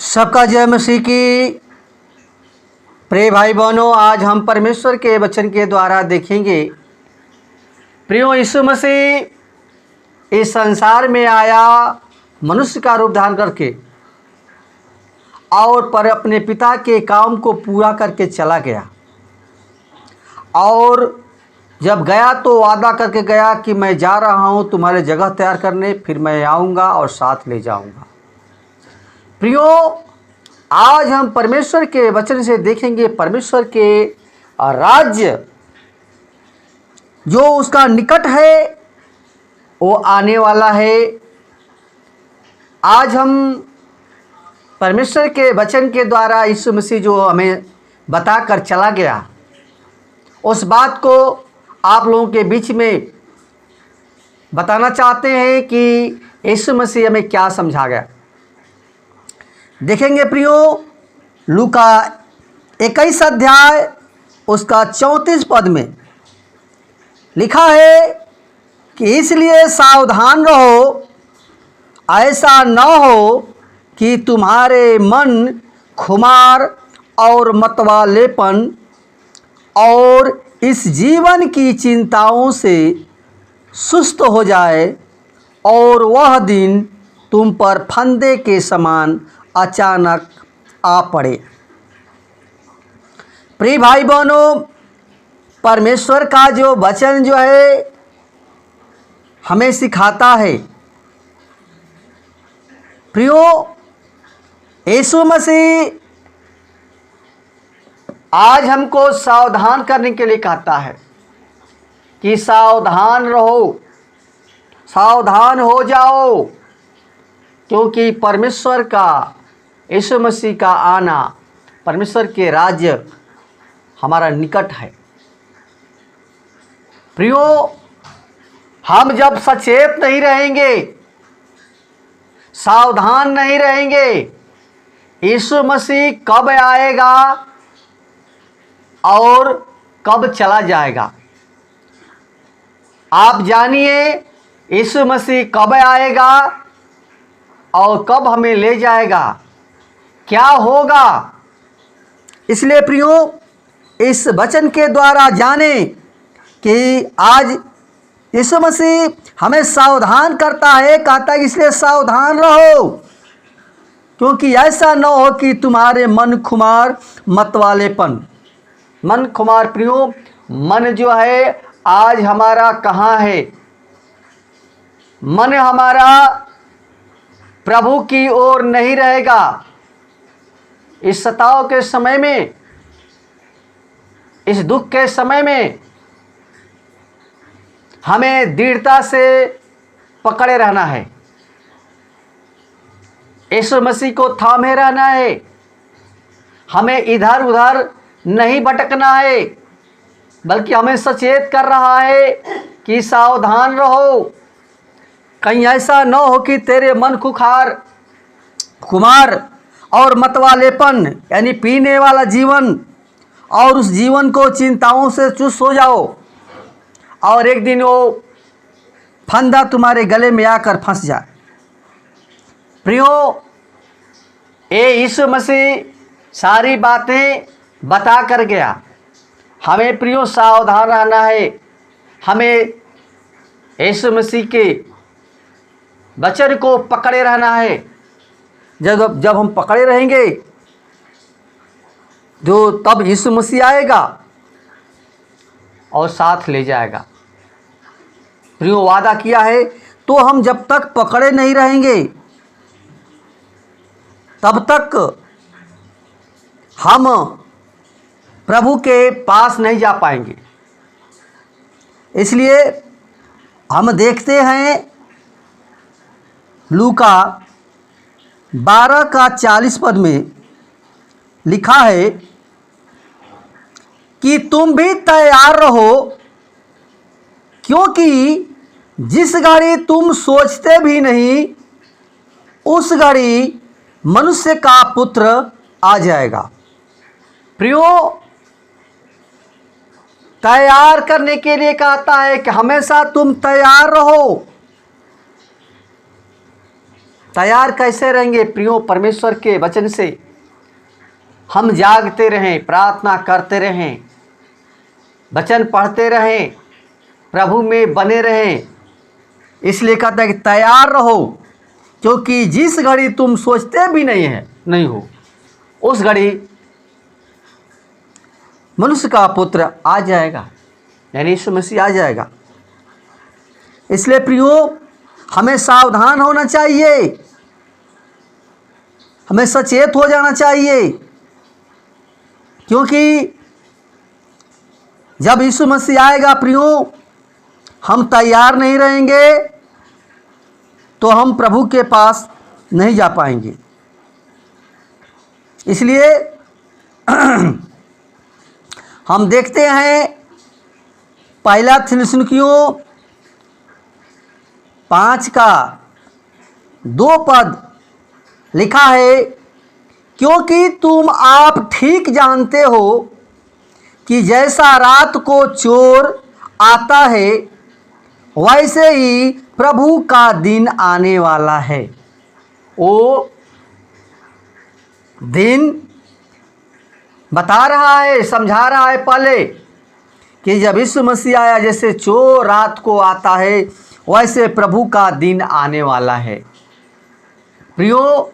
सबका जय मसीह की। प्रिय भाई बहनों, आज हम परमेश्वर के वचन के द्वारा देखेंगे। प्रियो, यीशु मसीह इस संसार में आया मनुष्य का रूप धारण करके और पर अपने पिता के काम को पूरा करके चला गया। और जब गया तो वादा करके गया कि मैं जा रहा हूँ तुम्हारे जगह तैयार करने, फिर मैं आऊँगा और साथ ले जाऊँगा। प्रियो, आज हम परमेश्वर के वचन से देखेंगे परमेश्वर के राज्य जो उसका निकट है वो आने वाला है। आज हम परमेश्वर के वचन के द्वारा यीशु मसीह जो हमें बताकर चला गया उस बात को आप लोगों के बीच में बताना चाहते हैं कि यीशु मसीह हमें क्या समझा गया। देखेंगे प्रियो, लूका 21 अध्याय उसका 34 पद में लिखा है कि इसलिए सावधान रहो, ऐसा न हो कि तुम्हारे मन खुमार और मतवालेपन और इस जीवन की चिंताओं से सुस्त हो जाए और वह दिन तुम पर फंदे के समान अचानक आ पड़े। प्रिय भाई बहनों, परमेश्वर का जो वचन जो है हमें सिखाता है। प्रियो, यीशु मसीह आज हमको सावधान करने के लिए कहता है कि सावधान रहो, सावधान हो जाओ, क्योंकि परमेश्वर का, यीशु मसीह का आना, परमेश्वर के राज्य हमारा निकट है। प्रियो, हम जब सचेत नहीं रहेंगे, सावधान नहीं रहेंगे, यीशु मसीह कब आएगा और कब चला जाएगा। आप जानिए यीशु मसीह कब आएगा और कब हमें ले जाएगा, क्या होगा। इसलिए प्रियो, इस वचन के द्वारा जाने कि आज यीशु मसीह हमें सावधान करता है, कहता है इसलिए सावधान रहो, क्योंकि ऐसा न हो कि तुम्हारे मन खुमार मतवालेपन। मन खुमार प्रियो, मन जो है आज हमारा कहाँ है? मन हमारा प्रभु की ओर नहीं रहेगा। इस सताव के समय में, इस दुख के समय में हमें दृढ़ता से पकड़े रहना है, यीशु मसीह को थामे रहना है, हमें इधर उधर नहीं भटकना है, बल्कि हमें सचेत कर रहा है कि सावधान रहो, कहीं ऐसा न हो कि तेरे मन खुमार और मतवालेपन यानी पीने वाला जीवन और उस जीवन को चिंताओं से चुस्त हो जाओ और एक दिन वो फंदा तुम्हारे गले में आकर फंस जाए। प्रियो, ये यीशु मसीह सारी बातें बता कर गया। हमें प्रियो सावधान रहना है, हमें यीशु मसीह के वचन को पकड़े रहना है। जब हम पकड़े रहेंगे जो तब यीशु मसीह आएगा और साथ ले जाएगा। प्रियो, वादा किया है, तो हम जब तक पकड़े नहीं रहेंगे तब तक हम प्रभु के पास नहीं जा पाएंगे। इसलिए हम देखते हैं लूका 12 का 40 पद में लिखा है कि तुम भी तैयार रहो, क्योंकि जिस घड़ी तुम सोचते भी नहीं उस घड़ी मनुष्य का पुत्र आ जाएगा। प्रियो, तैयार करने के लिए कहता है कि हमेशा तुम तैयार रहो, तैयार कैसे रहेंगे प्रियो? परमेश्वर के वचन से हम जागते रहें, प्रार्थना करते रहें, वचन पढ़ते रहें, प्रभु में बने रहें। इसलिए कहता है कि तैयार रहो, क्योंकि जिस घड़ी तुम सोचते भी नहीं हो उस घड़ी मनुष्य का पुत्र आ जाएगा, यानी यीशु मसीह आ जाएगा। इसलिए प्रियो, हमें सावधान होना चाहिए, हमें सचेत हो जाना चाहिए, क्योंकि जब यीशु मसीह आएगा प्रियो, हम तैयार नहीं रहेंगे तो हम प्रभु के पास नहीं जा पाएंगे। इसलिए हम देखते हैं पहला थिस्सलुनीकियों 5:2 लिखा है, क्योंकि तुम आप ठीक जानते हो कि जैसा रात को चोर आता है वैसे ही प्रभु का दिन आने वाला है। वो दिन बता रहा है, समझा रहा है पहले कि जब यीशु मसीह आया, जैसे चोर रात को आता है वैसे प्रभु का दिन आने वाला है। प्रियो,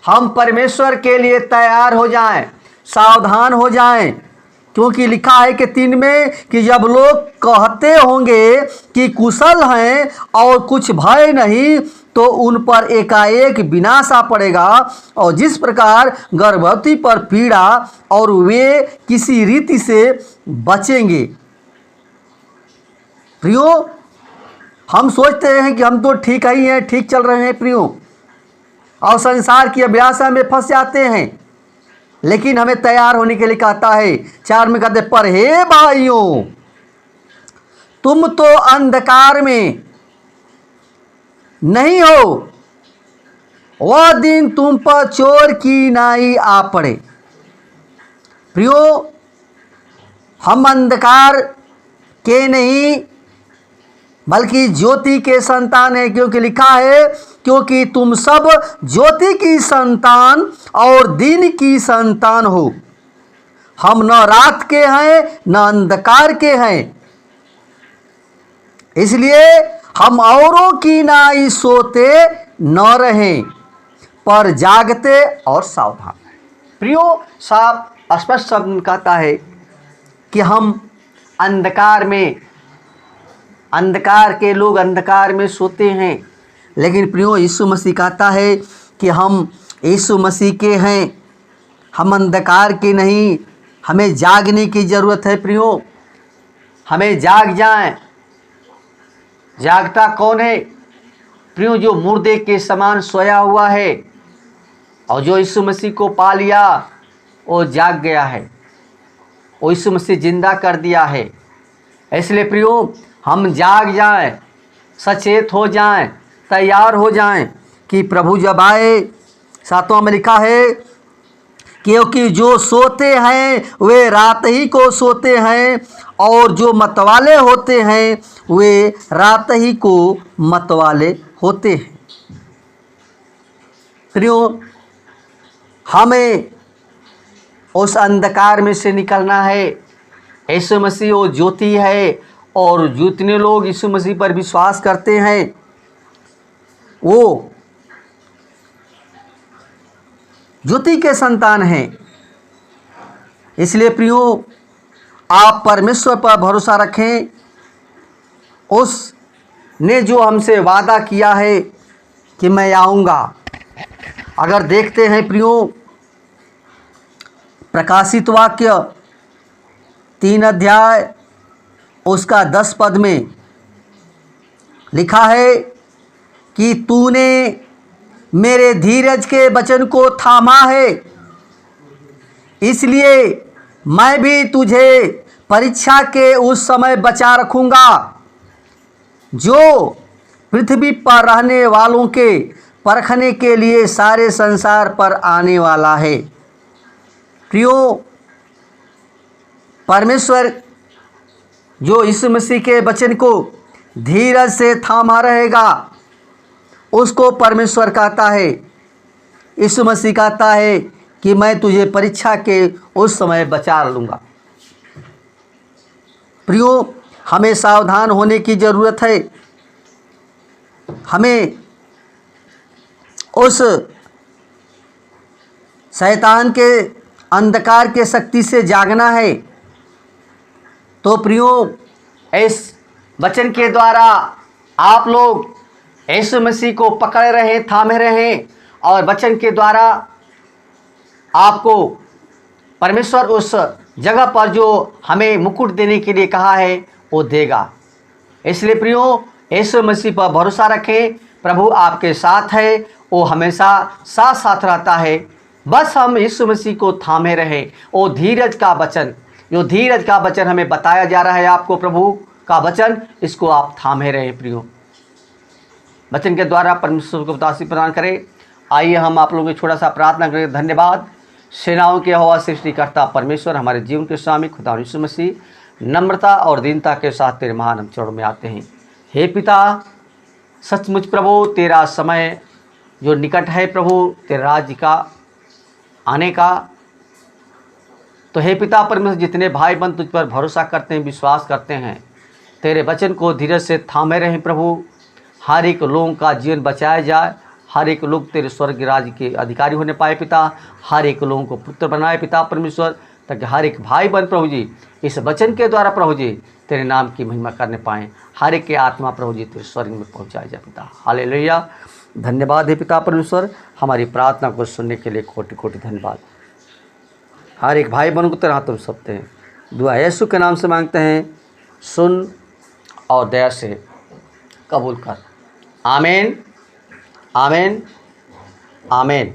हम परमेश्वर के लिए तैयार हो जाएं, सावधान हो जाएं, क्योंकि लिखा है कि 3 में कि जब लोग कहते होंगे कि कुशल हैं और कुछ भय नहीं, तो उन पर एकाएक विनाश आ पड़ेगा। और जिस प्रकार गर्भवती पर पीड़ा और वे किसी रीति से बचेंगे। प्रियो, हम सोचते हैं कि हम तो ठीक ही हैं, ठीक चल रहे हैं प्रियो, और संसार की अभिलाषा में फंस जाते हैं। लेकिन हमें तैयार होने के लिए कहता है, 4 में कहते, पर हे भाइयों, तुम तो अंधकार में नहीं हो, वह दिन तुम पर चोर की नाई आ पड़े। प्रियो, हम अंधकार के नहीं बल्कि ज्योति के संतान हैं, क्योंकि लिखा है, क्योंकि तुम सब ज्योति की संतान और दिन की संतान हो। हम न रात के हैं न अंधकार के हैं। इसलिए हम औरों की नाई सोते न रहें, पर जागते और सावधान रहें। प्रियो, साफ स्पष्ट शब्द कहता है कि हम अंधकार के लोग अंधकार में सोते हैं, लेकिन प्रियो यीशु मसीह कहता है कि हम यीशु मसीह के हैं, हम अंधकार के नहीं। हमें जागने की ज़रूरत है प्रियो, हमें जाग जाएं। जागता कौन है प्रियो? जो मुर्दे के समान सोया हुआ है, और जो यीशु मसीह को पा लिया वो जाग गया है, वो यीशु मसीह जिंदा कर दिया है। इसलिए प्रियो, हम जाग जाएं, सचेत हो जाएं, तैयार हो जाएं कि प्रभु जब आए। 7वां में लिखा है, क्योंकि जो सोते हैं वे रात ही को सोते हैं, और जो मतवाले होते हैं वे रात ही को मतवाले होते हैं। प्रियो, हमें उस अंधकार में से निकलना है। यीशु मसीह वो ज्योति है, और जितने लोग यीशु मसीह पर विश्वास करते हैं वो ज्योति के संतान हैं। इसलिए प्रियो, आप परमेश्वर पर भरोसा रखें। उसने जो हमसे वादा किया है कि मैं आऊँगा। अगर देखते हैं प्रियो, प्रकाशित वाक्य 3 अध्याय उसका 10 पद में लिखा है कि तूने मेरे धीरज के वचन को थामा है, इसलिए मैं भी तुझे परीक्षा के उस समय बचा रखूँगा जो पृथ्वी पर रहने वालों के परखने के लिए सारे संसार पर आने वाला है। प्रियो, परमेश्वर जो यीशु मसीह के वचन को धीरज से थामा रहेगा, उसको परमेश्वर कहता है, यीशु मसीह कहता है कि मैं तुझे परीक्षा के उस समय बचा लूँगा। प्रियो, हमें सावधान होने की ज़रूरत है। हमें उस शैतान के अंधकार के शक्ति से जागना है। तो प्रियो, इस वचन के द्वारा आप लोग यीशु मसीह को पकड़े रहें, थामे रहें, और वचन के द्वारा आपको परमेश्वर उस जगह पर जो हमें मुकुट देने के लिए कहा है वो देगा। इसलिए प्रियो, यीशु मसीह पर भरोसा रखें। प्रभु आपके साथ है, वो हमेशा साथ साथ रहता है। बस हम यीशु मसीह को थामे रहें। वो धीरज का वचन, जो धीरज का वचन हमें बताया जा रहा है आपको, प्रभु का वचन, इसको आप थामे रहें। प्रियो, वचन के द्वारा परमेश्वर को दासी प्रदान करें। आइए हम आप लोगों को छोटा सा प्रार्थना करें। धन्यवाद सेनाओं के यहोवा सृष्टिकर्ता परमेश्वर, हमारे जीवन के स्वामी खुदा यीशु मसीह, नम्रता और दीनता के साथ तेरे महान हम चरणों में आते हैं। हे पिता, सचमुच प्रभु तेरा समय जो निकट है प्रभु, तेरे राज्य का आने का। तो हे पिता परमेश्वर, जितने भाई बंद तुझ पर भरोसा करते हैं, विश्वास करते हैं, तेरे वचन को धीरज से थामे रहें प्रभु। हर एक लोगों का जीवन बचाया जाए, हर एक लोग तेरे स्वर्ग राज्य के अधिकारी होने पाए पिता। हर एक लोगों को पुत्र बनाए पिता परमेश्वर, ताकि हर एक भाई बहन प्रभु जी इस वचन के द्वारा प्रभु जी तेरे नाम की महिमा करने पाएँ। हर एक के आत्मा प्रभु जी तेरे स्वर्ग में पहुँचाया जाए पिता। हालेलुया। धन्यवाद है पिता परमेश्वर, हमारी प्रार्थना को सुनने के लिए कोटि कोटि धन्यवाद। हर एक भाई बहन को तेरे हाथों में सौंपते हैं। दुआ यीशु के नाम से मांगते हैं, सुन और दया से कबूल कर। आमीन, आमीन, आमीन।